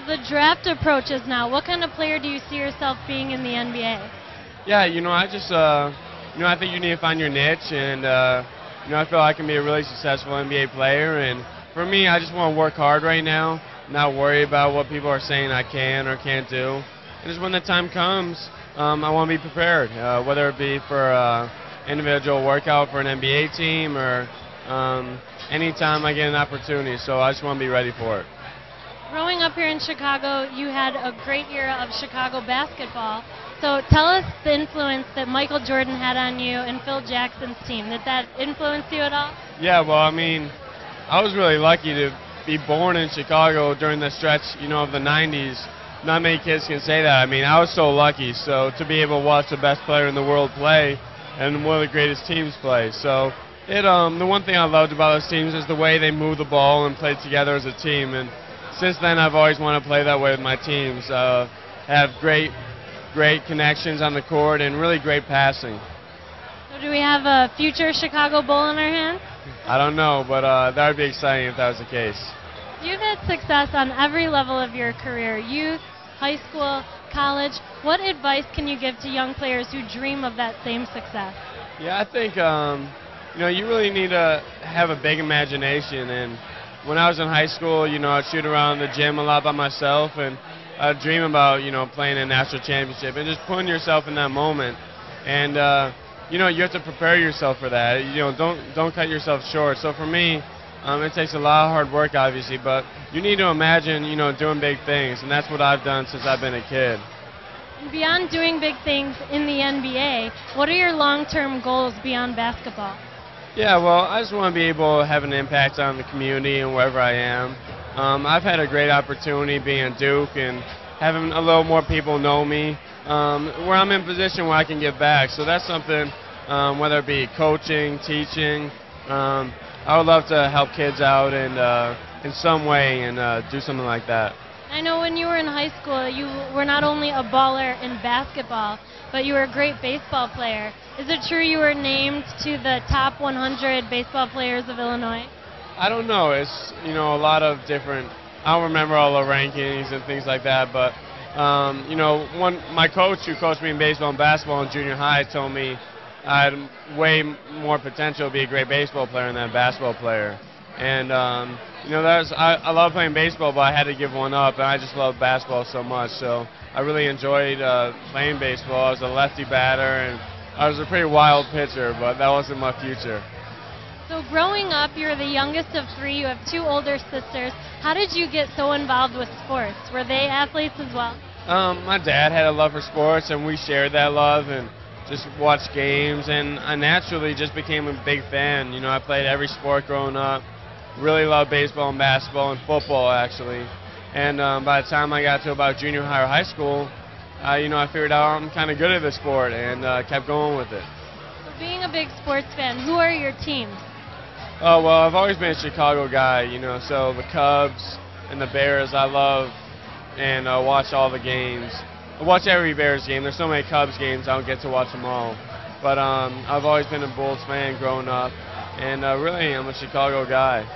the draft approaches now, what kind of player do you see yourself being in the NBA? Yeah, I think you need to find your niche, and I feel I can be a really successful NBA player. And for me, I just want to work hard right now, not worry about what people are saying I can or can't do. And just when the time comes, I want to be prepared, whether it be for individual workout for an NBA team or anytime I get an opportunity. So I just want to be ready for it. Growing up here in Chicago, you had a great era of Chicago basketball. So tell us the influence that Michael Jordan had on you and Phil Jackson's team. Did that influence you at all? Yeah, well, I was really lucky to be born in Chicago during the stretch, of the 90s. Not many kids can say that. I was so lucky. So to be able to watch the best player in the world play and one of the greatest teams play. So the one thing I loved about those teams is the way they moved the ball and played together as a team. And since then, I've always wanted to play that way with my teams. Have great connections on the court and really great passing. So do we have a future Chicago Bull in our hands? I don't know, but that would be exciting if that was the case. You've had success on every level of your career, youth, high school, college. What advice can you give to young players who dream of that same success? Yeah, I think you really need to have a big imagination. And when I was in high school, I'd shoot around the gym a lot by myself, and I'd dream about playing a national championship and just putting yourself in that moment. And you have to prepare yourself for that. Don't cut yourself short. So for me, it takes a lot of hard work, obviously, but you need to imagine, doing big things, and that's what I've done since I've been a kid. And beyond doing big things in the NBA, what are your long-term goals beyond basketball? Yeah, well, I just want to be able to have an impact on the community and wherever I am. I've had a great opportunity being at Duke and having a little more people know me, where I'm in a position where I can give back. So that's something, whether it be coaching, teaching. I would love to help kids out in some way and do something like that. I know when you were in high school, you were not only a baller in basketball, but you were a great baseball player. Is it true you were named to the top 100 baseball players of Illinois? I don't know. It's, a lot of different, I don't remember all the rankings and things like that, but, my coach who coached me in baseball and basketball in junior high told me I had way more potential to be a great baseball player than a basketball player. And, I love playing baseball, but I had to give one up, and I just love basketball so much. So I really enjoyed playing baseball. I was a lefty batter, and I was a pretty wild pitcher, but that wasn't my future. So growing up, you're the youngest of three. You have two older sisters. How did you get so involved with sports? Were they athletes as well? My dad had a love for sports, and we shared that love and just watched games. And I naturally just became a big fan. I played every sport growing up. Really loved baseball and basketball and football, actually. And by the time I got to about junior high or high school, I figured out I'm kind of good at the sport and kept going with it. So being a big sports fan, who are your teams? Oh, well, I've always been a Chicago guy, so the Cubs and the Bears I love and watch all the games. I watch every Bears game. There's so many Cubs games, I don't get to watch them all. But I've always been a Bulls fan growing up, and really I'm a Chicago guy.